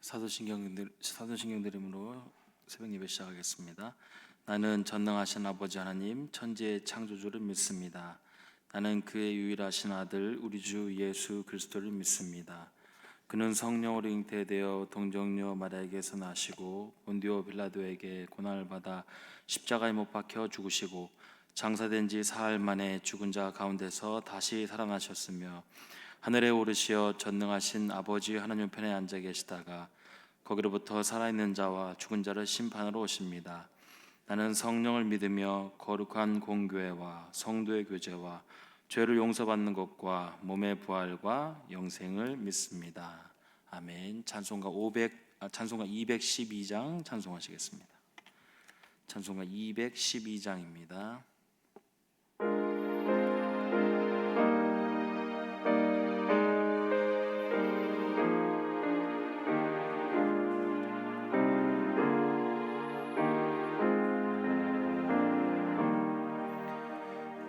사도신경 드림으로 새벽 예배 시작하겠습니다. 나는 전능하신 아버지 하나님 천지의 창조주를 믿습니다. 나는 그의 유일하신 아들 우리 주 예수 그리스도를 믿습니다. 그는 성령으로 잉태되어 동정녀 마리아에게서 나시고 본디오 빌라도에게 고난을 받아 십자가에 못 박혀 죽으시고 장사된 지 사흘 만에 죽은 자 가운데서 다시 살아나셨으며 하늘에 오르시어 전능하신 아버지 하나님 편에 앉아 계시다가 거기로부터 살아있는 자와 죽은 자를 심판하러 오십니다. 나는 성령을 믿으며 거룩한 공교회와 성도의 교제와 죄를 용서받는 것과 몸의 부활과 영생을 믿습니다. 아멘. 찬송가 212장 찬송하시겠습니다. 찬송가 212장입니다.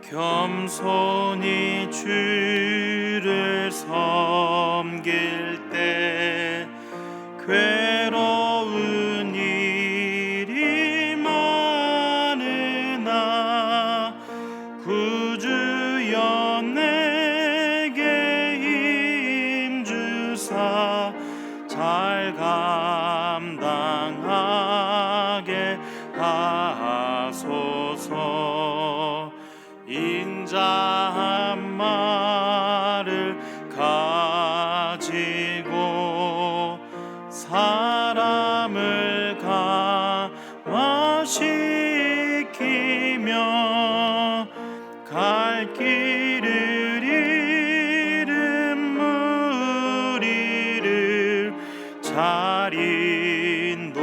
겸손히 주를 섬길 때 괴로운 일이 많으나 구주여 내게 힘주사 잘 감당하게 하소서. 인자 한 말을 가지고 사람을 감화시키며 갈 길을 잃은 무리를 잘 인도하게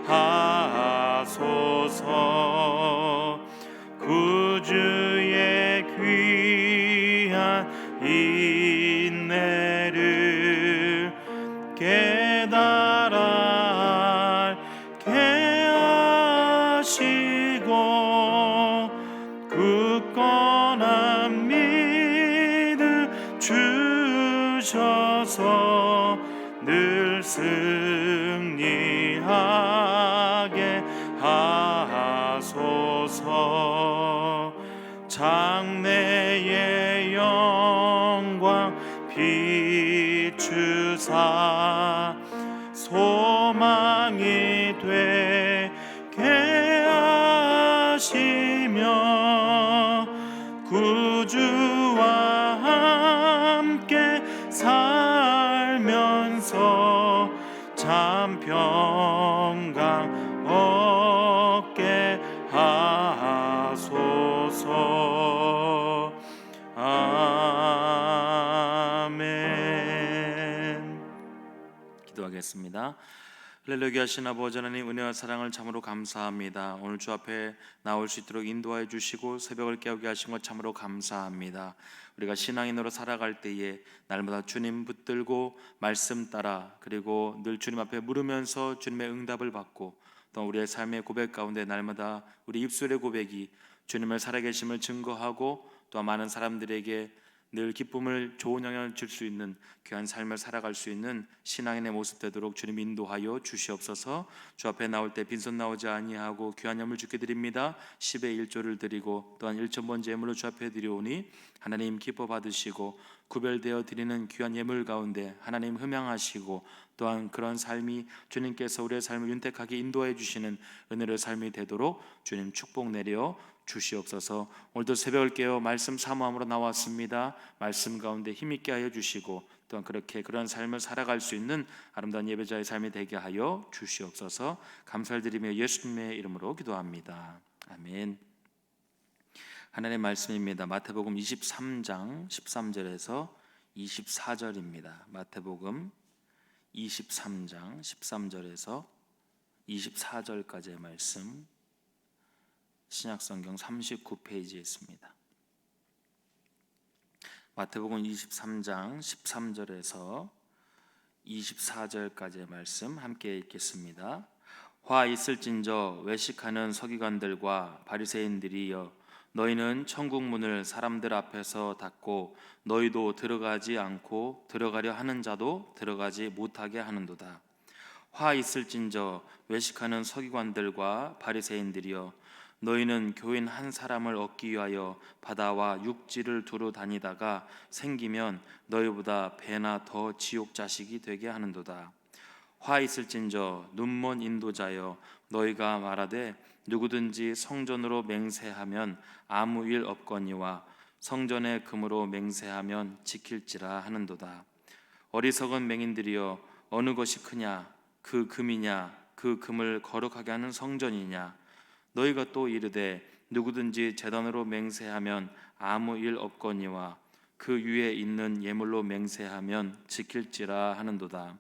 하소서. 구주의 귀한 인내를 깨달아 알게 하시고 굳건한 믿음 주셔서 늘 승리하게 하소서. 장래의 영광 비추사 소망이 되게 하시며 구주와 함께 살면서 참 평강 얻게 하소서. 아멘. 기도하겠습니다. 할렐루야. 하신 아버지 하나님, 은혜와 사랑을 참으로 감사합니다. 오늘 주 앞에 나올 수 있도록 인도하여 주시고 새벽을 깨우게 하신 것 참으로 감사합니다. 우리가 신앙인으로 살아갈 때에 날마다 주님 붙들고 말씀 따라 그리고 늘 주님 앞에 물으면서 주님의 응답을 받고 또 우리의 삶의 고백 가운데 날마다 우리 입술의 고백이 주님을 살아계심을 증거하고 또 많은 사람들에게 늘 기쁨을 좋은 영향을 줄 수 있는 귀한 삶을 살아갈 수 있는 신앙인의 모습 되도록 주님 인도하여 주시옵소서. 주 앞에 나올 때 빈손 나오지 아니하고 귀한 예물 주께 드립니다. 10의 1조를 드리고 또한 1,000번 예물로 주 앞에 드리오니 하나님 기뻐 받으시고 구별되어 드리는 귀한 예물 가운데 하나님 흠양하시고 또한 그런 삶이 주님께서 우리의 삶을 윤택하게 인도해 주시는 은혜의 삶이 되도록 주님 축복 내려 주시옵소서. 오늘도 새벽을 깨어 말씀 사모함으로 나왔습니다. 말씀 가운데 힘있게 하여 주시고 또한 그런 삶을 살아갈 수 있는 아름다운 예배자의 삶이 되게 하여 주시옵소서. 감사를 드리며 예수님의 이름으로 기도합니다. 아멘. 하나님의 말씀입니다. 마태복음 23장 13절에서 24절입니다. 마태복음 23장 13절에서 24절까지의 말씀, 신약성경 39페이지에 있습니다. 마태복음 23장 13절에서 24절까지의 말씀 함께 읽겠습니다. 화 있을진저 외식하는 서기관들과 바리새인들이여 너희는 천국 문을 사람들 앞에서 닫고 너희도 들어가지 않고 들어가려 하는 자도 들어가지 못하게 하는도다. 화 있을진저 외식하는 서기관들과 바리새인들이여, 너희는 교인 한 사람을 얻기 위하여 바다와 육지를 두루 다니다가 생기면 너희보다 배나 더 지옥 자식이 되게 하는도다. 화 있을진저 눈먼 인도자여, 너희가 말하되 누구든지 성전으로 맹세하면 아무 일 없거니와 성전의 금으로 맹세하면 지킬지라 하는도다. 어리석은 맹인들이여, 어느 것이 크냐, 그 금이냐, 그 금을 거룩하게 하는 성전이냐. 너희가 또 이르되 누구든지 제단으로 맹세하면 아무 일 없거니와 그 위에 있는 예물로 맹세하면 지킬지라 하는도다.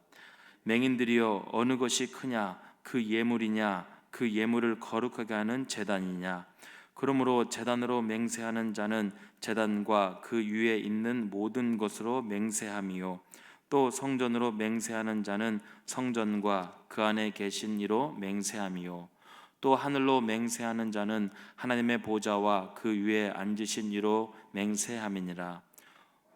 맹인들이여, 어느 것이 크냐, 그 예물이냐, 그 예물을 거룩하게 하는 제단이냐. 그러므로 제단으로 맹세하는 자는 제단과 그 위에 있는 모든 것으로 맹세함이요, 또 성전으로 맹세하는 자는 성전과 그 안에 계신 이로 맹세함이요, 또 하늘로 맹세하는 자는 하나님의 보좌와 그 위에 앉으신 이로 맹세함이니라.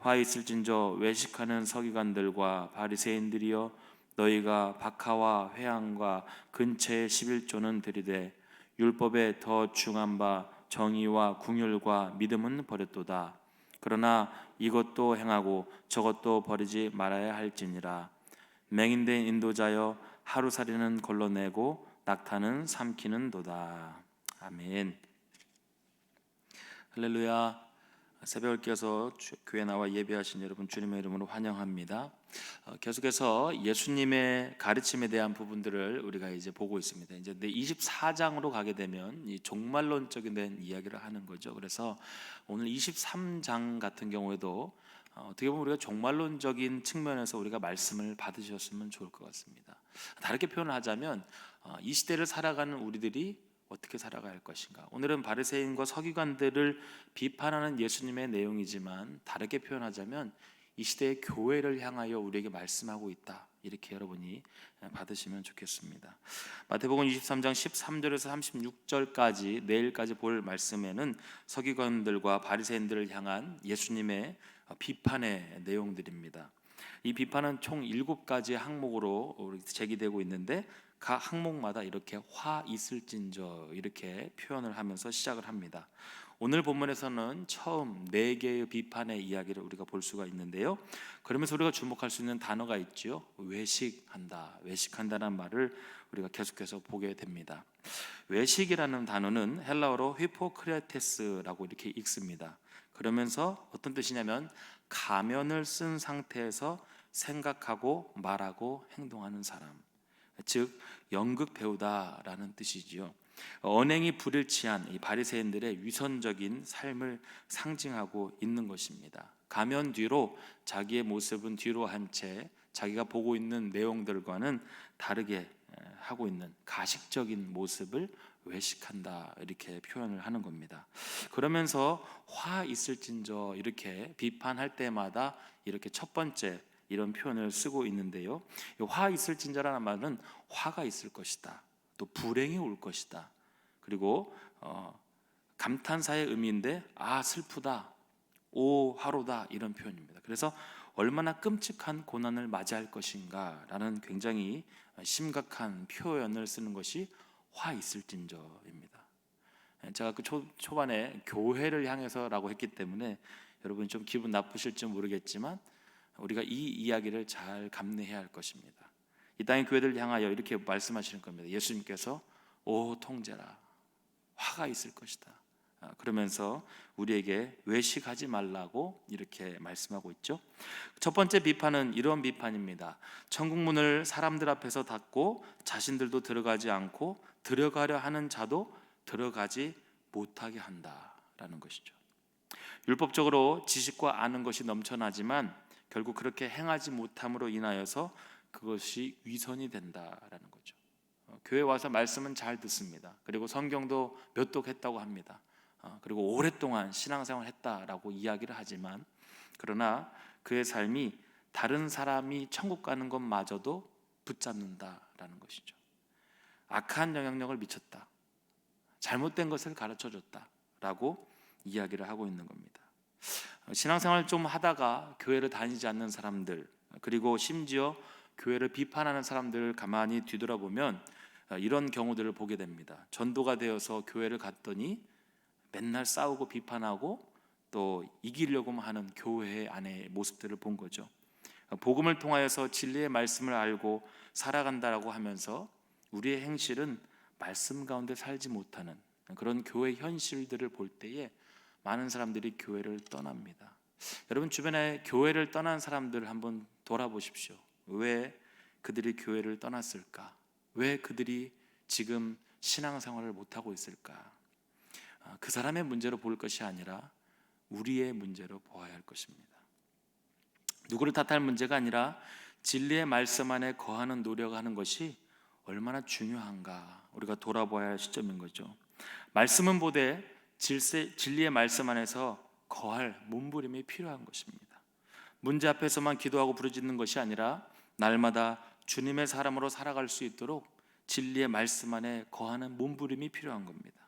화 있을진저 외식하는 서기관들과 바리새인들이여, 너희가 박하와 회향과 근처의 11조는 들이되 율법에 더 중한 바 정의와 궁율과 믿음은 버렸도다. 그러나 이것도 행하고 저것도 버리지 말아야 할지니라. 맹인된 인도자여, 하루살이는 걸러내고 낙타는 삼키는도다. 아멘. 할렐루야. 새벽을 깨서 교회 나와 예배하신 여러분 주님의 이름으로 환영합니다. 계속해서 예수님의 가르침에 대한 부분들을 우리가 이제 보고 있습니다. 이제 24장으로 가게 되면 이 종말론적인 된 이야기를 하는 거죠. 그래서 오늘 23장 같은 경우에도 어떻게 보면 우리가 종말론적인 측면에서 우리가 말씀을 받으셨으면 좋을 것 같습니다. 다르게 표현을 하자면 이 시대를 살아가는 우리들이 어떻게 살아가야 할 것인가. 오늘은 바리새인과 서기관들을 비판하는 예수님의 내용이지만 다르게 표현하자면 이 시대의 교회를 향하여 우리에게 말씀하고 있다, 이렇게 여러분이 받으시면 좋겠습니다. 마태복음 23장 13절에서 36절까지 내일까지 볼 말씀에는 서기관들과 바리새인들을 향한 예수님의 비판의 내용들입니다. 이 비판은 총 7가지 항목으로 제기되고 있는데 각 항목마다 이렇게 화 있을진저 이렇게 표현을 하면서 시작을 합니다. 오늘 본문에서는 처음 4개의 비판의 이야기를 우리가 볼 수가 있는데요. 그러면서 우리가 주목할 수 있는 단어가 있죠. 외식한다, 외식한다는 말을 우리가 계속해서 보게 됩니다. 외식이라는 단어는 헬라어로 히포크레테스라고 이렇게 읽습니다. 그러면서 어떤 뜻이냐면 가면을 쓴 상태에서 생각하고 말하고 행동하는 사람, 즉 연극 배우다라는 뜻이지요. 언행이 불일치한 이 바리새인들의 위선적인 삶을 상징하고 있는 것입니다. 가면 뒤로 자기의 모습은 뒤로 한 채 자기가 보고 있는 내용들과는 다르게 하고 있는 가식적인 모습을 외식한다, 이렇게 표현을 하는 겁니다. 그러면서 화 있을진저 이렇게 비판할 때마다 이렇게 첫 번째 이런 표현을 쓰고 있는데요. 화 있을진저라는 말은 화가 있을 것이다, 또 불행이 올 것이다, 그리고 감탄사의 의미인데 아 슬프다, 오 화로다, 이런 표현입니다. 그래서 얼마나 끔찍한 고난을 맞이할 것인가 라는 굉장히 심각한 표현을 쓰는 것이 화 있을진저입니다. 제가 그 초반에 교회를 향해서라고 했기 때문에 여러분 좀 기분 나쁘실지 모르겠지만 우리가 이 이야기를 잘 감내해야 할 것입니다. 이 땅의 교회들을 향하여 이렇게 말씀하시는 겁니다. 예수님께서 오 통제라, 화가 있을 것이다, 그러면서 우리에게 외식하지 말라고 이렇게 말씀하고 있죠. 첫 번째 비판은 이런 비판입니다. 천국 문을 사람들 앞에서 닫고 자신들도 들어가지 않고 들어가려 하는 자도 들어가지 못하게 한다라는 것이죠. 율법적으로 지식과 아는 것이 넘쳐나지만 결국 그렇게 행하지 못함으로 인하여서 그것이 위선이 된다라는 거죠. 교회 와서 말씀은 잘 듣습니다. 그리고 성경도 몇 독했다고 합니다. 그리고 오랫동안 신앙생활을 했다라고 이야기를 하지만 그러나 그의 삶이 다른 사람이 천국 가는 것마저도 붙잡는다라는 것이죠. 악한 영향력을 미쳤다, 잘못된 것을 가르쳐줬다라고 이야기를 하고 있는 겁니다. 신앙생활 좀 하다가 교회를 다니지 않는 사람들, 그리고 심지어 교회를 비판하는 사람들을 가만히 뒤돌아보면 이런 경우들을 보게 됩니다. 전도가 되어서 교회를 갔더니 맨날 싸우고 비판하고 또 이기려고만 하는 교회 안의 모습들을 본 거죠. 복음을 통하여서 진리의 말씀을 알고 살아간다라고 하면서 우리의 행실은 말씀 가운데 살지 못하는 그런 교회 현실들을 볼 때에 많은 사람들이 교회를 떠납니다. 여러분 주변에 교회를 떠난 사람들 한번 돌아보십시오. 왜 그들이 교회를 떠났을까? 왜 그들이 지금 신앙생활을 못하고 있을까? 그 사람의 문제로 볼 것이 아니라 우리의 문제로 보아야 할 것입니다. 누구를 탓할 문제가 아니라 진리의 말씀 안에 거하는 노력하는 것이 얼마나 중요한가 우리가 돌아보아야 할 시점인 거죠. 말씀은 보되 진리의 말씀 안에서 거할 몸부림이 필요한 것입니다. 문제 앞에서만 기도하고 부르짖는 것이 아니라 날마다 주님의 사람으로 살아갈 수 있도록 진리의 말씀 안에 거하는 몸부림이 필요한 겁니다.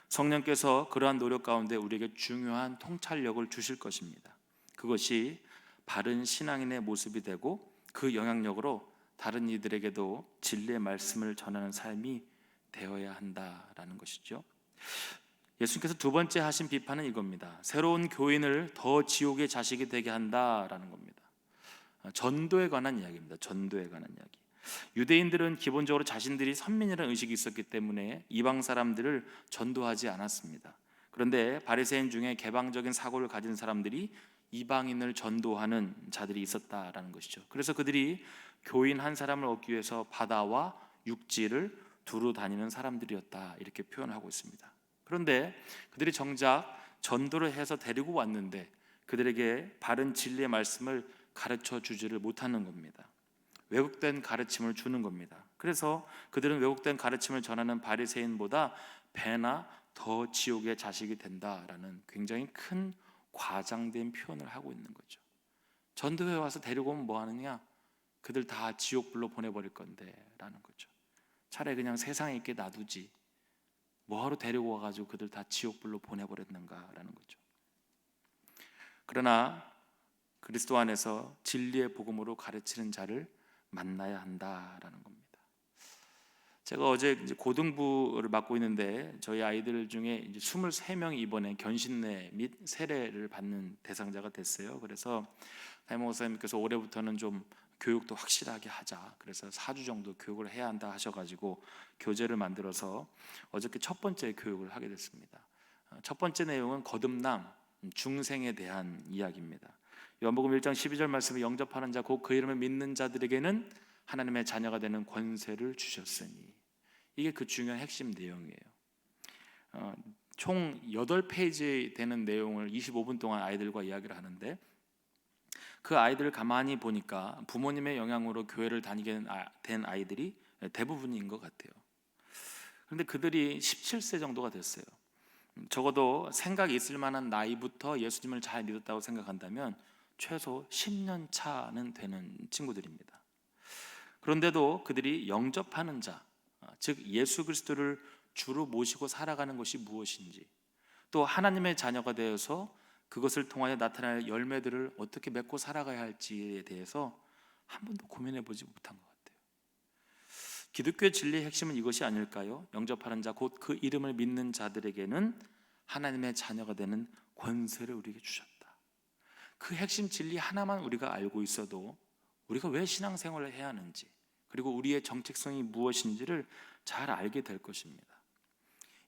성령께서 그러한 노력 가운데 우리에게 중요한 통찰력을 주실 것입니다. 그것이 바른 신앙인의 모습이 되고 그 영향력으로 다른 이들에게도 진리의 말씀을 전하는 삶이 되어야 한다라는 것이죠. 예수님께서 두 번째 하신 비판은 이겁니다. 새로운 교인을 더 지옥의 자식이 되게 한다라는 겁니다. 전도에 관한 이야기입니다. 전도에 관한 이야기. 유대인들은 기본적으로 자신들이 선민이라는 의식이 있었기 때문에 이방 사람들을 전도하지 않았습니다. 그런데 바리새인 중에 개방적인 사고를 가진 사람들이 이방인을 전도하는 자들이 있었다라는 것이죠. 그래서 그들이 교인 한 사람을 얻기 위해서 바다와 육지를 두루 다니는 사람들이었다 이렇게 표현하고 있습니다. 그런데 그들이 정작 전도를 해서 데리고 왔는데 그들에게 바른 진리의 말씀을 가르쳐 주지를 못하는 겁니다. 왜곡된 가르침을 주는 겁니다. 그래서 그들은 왜곡된 가르침을 전하는 바리새인보다 배나 더 지옥의 자식이 된다라는 굉장히 큰 과장된 표현을 하고 있는 거죠. 전도회 와서 데리고 오면 뭐 하느냐? 그들 다 지옥불로 보내버릴 건데 라는 거죠. 차라리 그냥 세상에 있게 놔두지 뭐하러 데리고 와가지고 그들 다 지옥불로 보내버렸는가라는 거죠. 그러나 그리스도 안에서 진리의 복음으로 가르치는 자를 만나야 한다라는 겁니다. 제가 어제 이제 고등부를 맡고 있는데 저희 아이들 중에 이제 23명이 이번에 견신례 및 세례를 받는 대상자가 됐어요. 그래서 담임 목사님께서 올해부터는 좀 교육도 확실하게 하자. 그래서 4주 정도 교육을 해야 한다 하셔가지고 교재를 만들어서 어저께 첫 번째 교육을 하게 됐습니다. 첫 번째 내용은 거듭남, 중생에 대한 이야기입니다. 요한복음 1장 12절 말씀에 영접하는 자 곧 그 이름을 믿는 자들에게는 하나님의 자녀가 되는 권세를 주셨으니 이게 그 중요한 핵심 내용이에요. 총 8페이지 되는 내용을 25분 동안 아이들과 이야기를 하는데 그 아이들을 가만히 보니까 부모님의 영향으로 교회를 다니게 된 아이들이 대부분인 것 같아요. 그런데 그들이 17세 정도가 됐어요. 적어도 생각이 있을 만한 나이부터 예수님을 잘 믿었다고 생각한다면 최소 10년 차는 되는 친구들입니다. 그런데도 그들이 영접하는 자, 즉 예수 그리스도를 주로 모시고 살아가는 것이 무엇인지, 또 하나님의 자녀가 되어서 그것을 통하여 나타날 열매들을 어떻게 맺고 살아가야 할지에 대해서 한 번도 고민해 보지 못한 것 같아요. 기독교의 진리의 핵심은 이것이 아닐까요? 영접하는 자 곧 그 이름을 믿는 자들에게는 하나님의 자녀가 되는 권세를 우리에게 주셨다. 그 핵심 진리 하나만 우리가 알고 있어도 우리가 왜 신앙생활을 해야 하는지, 그리고 우리의 정체성이 무엇인지를 잘 알게 될 것입니다.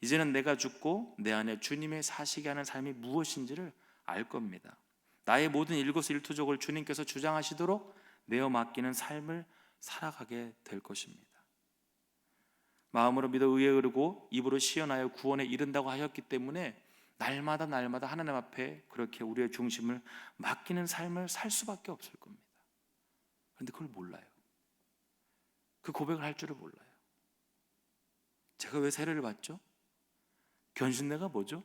이제는 내가 죽고 내 안에 주님의 사시게 하는 삶이 무엇인지를 알 겁니다. 나의 모든 일거수일투족을 주님께서 주장하시도록 내어 맡기는 삶을 살아가게 될 것입니다. 마음으로 믿어 의에 이르고 입으로 시연하여 구원에 이른다고 하셨기 때문에 날마다 하나님 앞에 그렇게 우리의 중심을 맡기는 삶을 살 수밖에 없을 겁니다. 그런데 그걸 몰라요. 그 고백을 할 줄을 몰라요. 제가 왜 세례를 받죠? 견신례가 뭐죠?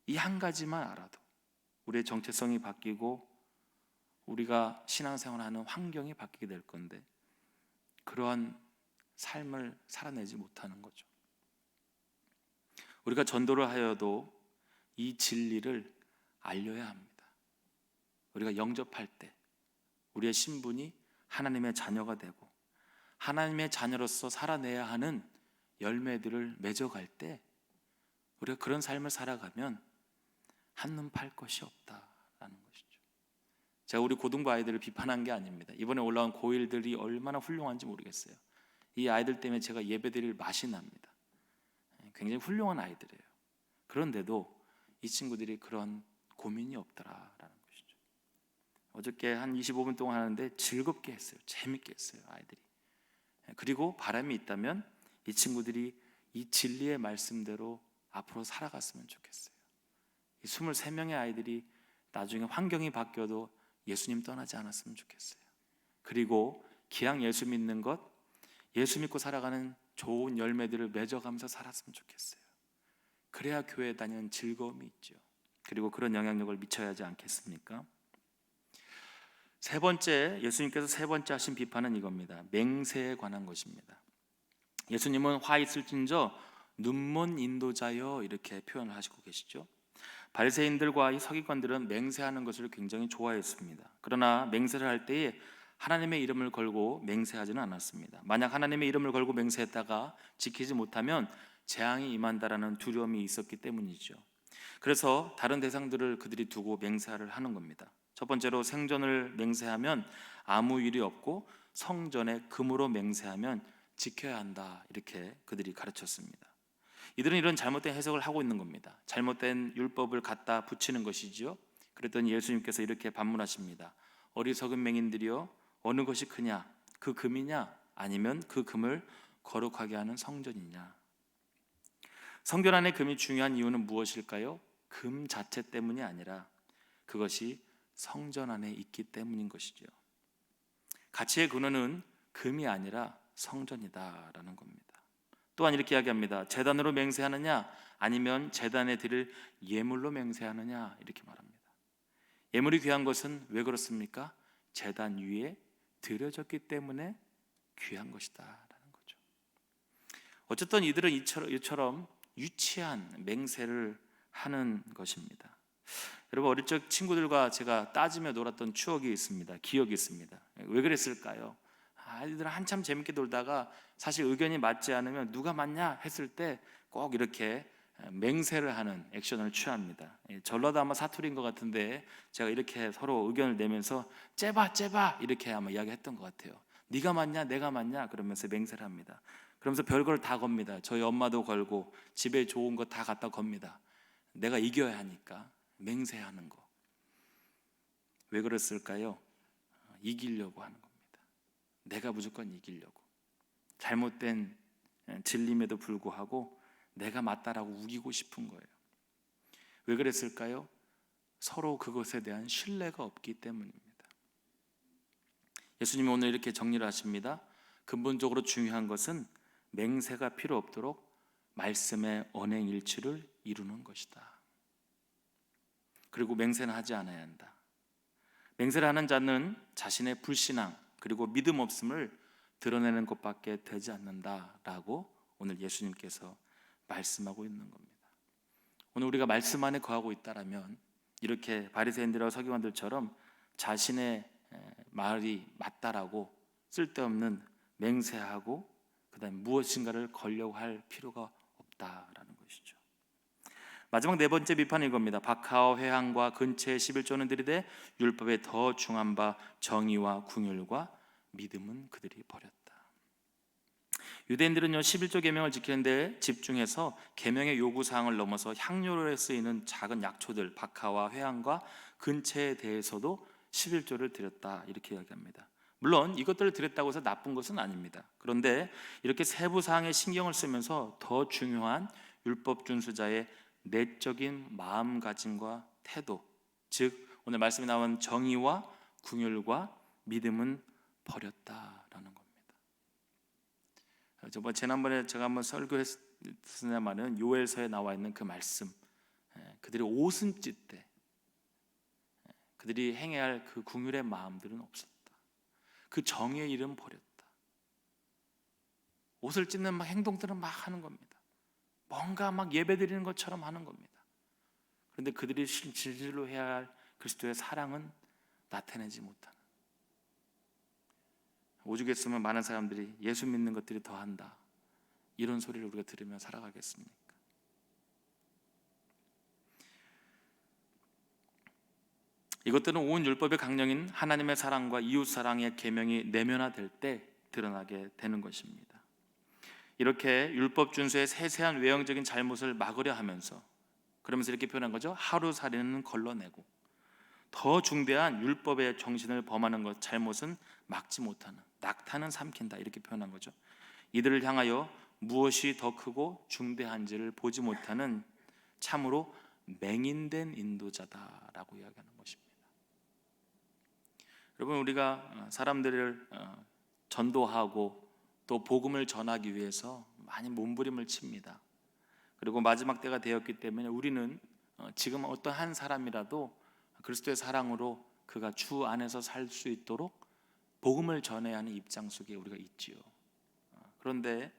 이 한 가지만 알아도 우리의 정체성이 바뀌고 우리가 신앙생활하는 환경이 바뀌게 될 건데 그러한 삶을 살아내지 못하는 거죠. 우리가 전도를 하여도 이 진리를 알려야 합니다. 우리가 영접할 때 우리의 신분이 하나님의 자녀가 되고 하나님의 자녀로서 살아내야 하는 열매들을 맺어갈 때 우리가 그런 삶을 살아가면 한눈 팔 것이 없다라는 것이죠. 제가 우리 고등부 아이들을 비판한 게 아닙니다. 이번에 올라온 고1들이 얼마나 훌륭한지 모르겠어요. 이 아이들 때문에 제가 예배드릴 맛이 납니다. 굉장히 훌륭한 아이들이에요. 그런데도 이 친구들이 그런 고민이 없더라라는 것이죠. 어저께 한 25분 동안 하는데 즐겁게 했어요. 재밌게 했어요, 아이들이. 그리고 바람이 있다면 이 친구들이 이 진리의 말씀대로 앞으로 살아갔으면 좋겠어요. 이 23명의 아이들이 나중에 환경이 바뀌어도 예수님 떠나지 않았으면 좋겠어요. 그리고 기왕 예수 믿는 것, 예수 믿고 살아가는 좋은 열매들을 맺어가면서 살았으면 좋겠어요. 그래야 교회에 다니는 즐거움이 있죠. 그리고 그런 영향력을 미쳐야 하지 않겠습니까? 세 번째, 예수님께서 세 번째 하신 비판은 이겁니다. 맹세에 관한 것입니다. 예수님은 화 있을진저 눈먼 인도자여 이렇게 표현을 하시고 계시죠. 바리새인들과 이 서기관들은 맹세하는 것을 굉장히 좋아했습니다. 그러나 맹세를 할 때에 하나님의 이름을 걸고 맹세하지는 않았습니다. 만약 하나님의 이름을 걸고 맹세했다가 지키지 못하면 재앙이 임한다라는 두려움이 있었기 때문이죠. 그래서 다른 대상들을 그들이 두고 맹세를 하는 겁니다. 첫 번째로 생전을 맹세하면 아무 일이 없고 성전에 금으로 맹세하면 지켜야 한다, 이렇게 그들이 가르쳤습니다. 이들은 이런 잘못된 해석을 하고 있는 겁니다. 잘못된 율법을 갖다 붙이는 것이지요. 그랬더니 예수님께서 이렇게 반문하십니다. 어리석은 맹인들이여, 어느 것이 크냐? 그 금이냐? 아니면 그 금을 거룩하게 하는 성전이냐? 성전 안에 금이 중요한 이유는 무엇일까요? 금 자체 때문이 아니라 그것이 성전 안에 있기 때문인 것이죠. 가치의 근원은 금이 아니라 성전이다라는 겁니다. 또한 이렇게 이야기합니다. 제단으로 맹세하느냐 아니면 제단에 드릴 예물로 맹세하느냐, 이렇게 말합니다. 예물이 귀한 것은 왜 그렇습니까? 제단 위에 드려졌기 때문에 귀한 것이다 라는 거죠. 어쨌든 이들은 이처럼 유치한 맹세를 하는 것입니다. 여러분, 어릴 적 친구들과 제가 따지며 놀았던 추억이 있습니다. 기억이 있습니다. 왜 그랬을까요? 아이들은 한참 재밌게 놀다가 사실 의견이 맞지 않으면 누가 맞냐 했을 때 꼭 이렇게 맹세를 하는 액션을 취합니다. 전라도 아마 사투리인 것 같은데 제가 이렇게 서로 의견을 내면서 째봐 이렇게 아마 이야기했던 것 같아요. 네가 맞냐 내가 맞냐 그러면서 맹세를 합니다. 그러면서 별걸 다 겁니다. 저희 엄마도 걸고 집에 좋은 거 다 갖다 겁니다. 내가 이겨야 하니까 맹세하는 거. 왜 그랬을까요? 이기려고 하는 겁니다. 내가 무조건 이기려고. 잘못된 진림에도 불구하고 내가 맞다라고 우기고 싶은 거예요. 왜 그랬을까요? 서로 그것에 대한 신뢰가 없기 때문입니다. 예수님이 오늘 이렇게 정리를 하십니다. 근본적으로 중요한 것은 맹세가 필요 없도록 말씀의 언행일치를 이루는 것이다. 그리고 맹세는 하지 않아야 한다. 맹세를 하는 자는 자신의 불신앙 그리고 믿음 없음을 드러내는 것밖에 되지 않는다라고 오늘 예수님께서 말씀하고 있는 겁니다. 오늘 우리가 말씀 안에 거하고 있다라면 이렇게 바리새인들과 서기관들처럼 자신의 말이 맞다라고 쓸데없는 맹세하고 그다음에 무엇인가를 걸려고 할 필요가 없다라는 것이죠. 마지막 네 번째 비판은 이겁니다. 박하와 회항과 근처의 11조는 들이되 율법에 더 중한 바 정의와 궁율과 믿음은 그들이 버렸다. 유대인들은요 11조 계명을 지키는데 집중해서 계명의 요구사항을 넘어서 향료로에 쓰이는 작은 약초들 박하와 회항과 근처에 대해서도 11조를 드렸다, 이렇게 이야기합니다. 물론 이것들을 드렸다고 해서 나쁜 것은 아닙니다. 그런데 이렇게 세부 사항에 신경을 쓰면서 더 중요한 율법 준수자의 내적인 마음가짐과 태도, 즉 오늘 말씀에 나온 정의와 궁율과 믿음은 버렸다라는 겁니다. 지난번에 제가 한번 설교했으냐마는 요엘서에 나와 있는 그 말씀, 그들이 오순짓 때 그들이 행해야 할 그 궁율의 마음들은 없었다. 그 정의의 일은 버렸다. 옷을 찢는 막 행동들은 막 하는 겁니다. 뭔가 막 예배드리는 것처럼 하는 겁니다. 그런데 그들이 진실로 해야 할 그리스도의 사랑은 나타내지 못하는, 오죽 했으면 많은 사람들이 예수 믿는 것들이 더한다, 이런 소리를 우리가 들으며 살아가겠습니까? 이것들은 온 율법의 강령인 하나님의 사랑과 이웃 사랑의 계명이 내면화될 때 드러나게 되는 것입니다. 이렇게 율법 준수의 세세한 외형적인 잘못을 막으려 하면서, 그러면서 이렇게 표현한 거죠. 하루살이는 걸러내고 더 중대한 율법의 정신을 범하는 것, 잘못은 막지 못하는, 낙타는 삼킨다, 이렇게 표현한 거죠. 이들을 향하여 무엇이 더 크고 중대한지를 보지 못하는 참으로 맹인된 인도자다라고 이야기하는 것입니다. 여러분, 우리가 사람들을 전도하고 또 복음을 전하기 위해서 많이 몸부림을 칩니다. 그리고 마지막 때가 되었기 때문에 우리는 지금 어떤 한 사람이라도 그리스도의 사랑으로 그가 주 안에서 살 수 있도록 복음을 전해야 하는 입장 속에 우리가 있지요. 그런데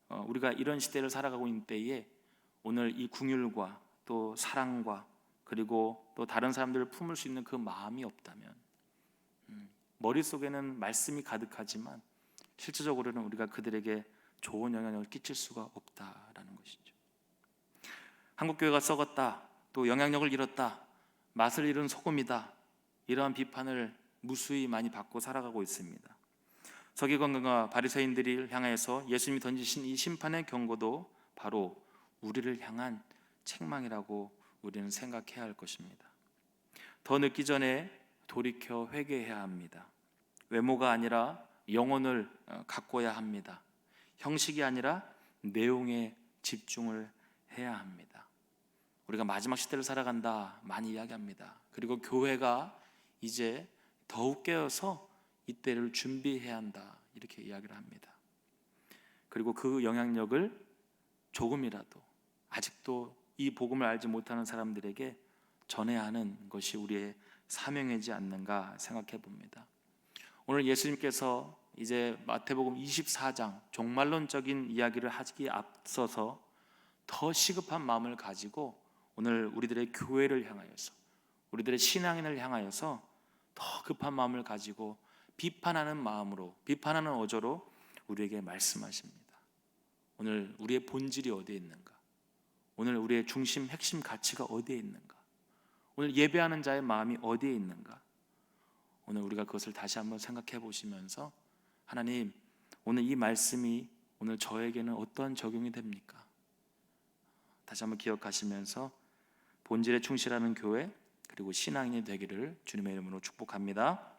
우리가 이런 시대를 살아가고 있는 때에 오늘 이 긍휼과 또 사랑과 그리고 또 다른 사람들을 품을 수 있는 그 마음이 없다면, 머릿속에는 말씀이 가득하지만 실질적으로는 우리가 그들에게 좋은 영향력을 끼칠 수가 없다라는 것이죠. 한국교회가 썩었다, 또 영향력을 잃었다, 맛을 잃은 소금이다, 이러한 비판을 무수히 많이 받고 살아가고 있습니다. 서기관과 바리새인들을 향해서 예수님이 던지신 이 심판의 경고도 바로 우리를 향한 책망이라고 우리는 생각해야 할 것입니다. 더 늦기 전에 돌이켜 회개해야 합니다. 외모가 아니라 영혼을 가꿔야 합니다. 형식이 아니라 내용에 집중을 해야 합니다. 우리가 마지막 시대를 살아간다 많이 이야기합니다. 그리고 교회가 이제 더욱 깨어서 이때를 준비해야 한다, 이렇게 이야기를 합니다. 그리고 그 영향력을 조금이라도 아직도 이 복음을 알지 못하는 사람들에게 전해야 하는 것이 우리의 사명이지 않는가 생각해 봅니다. 오늘 예수님께서 이제 마태복음 24장 종말론적인 이야기를 하기에 앞서서 더 시급한 마음을 가지고 오늘 우리들의 교회를 향하여서, 우리들의 신앙인을 향하여서 더 급한 마음을 가지고 비판하는 마음으로, 비판하는 어조로 우리에게 말씀하십니다. 오늘 우리의 본질이 어디에 있는가? 오늘 우리의 중심, 핵심 가치가 어디에 있는가? 오늘 예배하는 자의 마음이 어디에 있는가? 오늘 우리가 그것을 다시 한번 생각해 보시면서, 하나님, 오늘 이 말씀이 오늘 저에게는 어떠한 적용이 됩니까? 다시 한번 기억하시면서 본질에 충실하는 교회, 그리고 신앙인이 되기를 주님의 이름으로 축복합니다.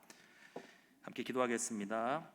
함께 기도하겠습니다.